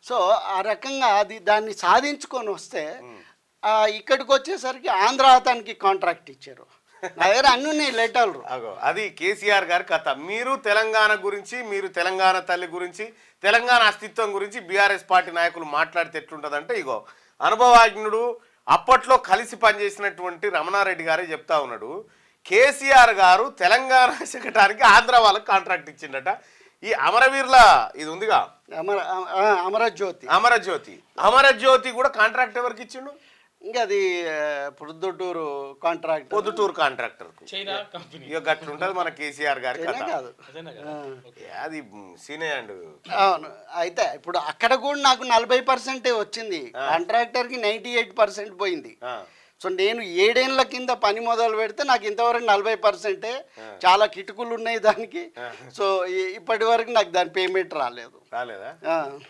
So ఆ రకంగా దాన్ని సాధించుకొని వస్తే ఇక్కడికి వచ్చేసరికి ఆంధ్ర అతనికి కాంట్రాక్ట్ ఇచ్చారు. నా దగ్గర అన్ని ఉన్నాయి లెటర్లు. అగో అది కేసీఆర్ గారి కథ. మీరు తెలంగాణ గురించి, మీరు తెలంగాణ తల్లి గురించి, తెలంగాణ అస్తిత్వం గురించి బీఆర్ఎస్ పార్టీ నాయకులు మాట్లాడితే ఎట్లుంటుందంటే, ఇగో అనుభవజ్ఞుడు అప్పట్లో కలిసి పనిచేసినటువంటి రమణారెడ్డి గారే చెప్తా ఉన్నాడు, కేసీఆర్ గారు తెలంగాణ శకటానికి ఆంధ్ర వాళ్ళకి కాంట్రాక్ట్ ఇచ్చిండట. ఈ అమరవీరుల ఇది ఉందిగా అమరజ్యోతి అమరజ్యోతి కూడా కాంట్రాక్ట్ ఎవరికి ఇచ్చిండు? ఇంకా అది పొద్దుటూరు కాంట్రాక్ట్, పొద్దుటూరు కాంట్రాక్టర్ ఇక గట్ల ఉంటుంది మన కేసీఆర్ గారి కథ. కాదు అది సీనే అండ్ అవును. అయితే ఇప్పుడు అక్కడ కూడా నాకు 40% వచ్చింది, కాంట్రాక్టర్కి 98% పోయింది. సో నేను 7 ఏళ్ల కింద పని మొదలు పెడితే నాకు ఇంతవరకు 40%. చాలా కిటుకులు ఉన్నాయి దానికి. సో ఇప్పటి వరకు నాకు దాని పేమెంట్ రాలేదా?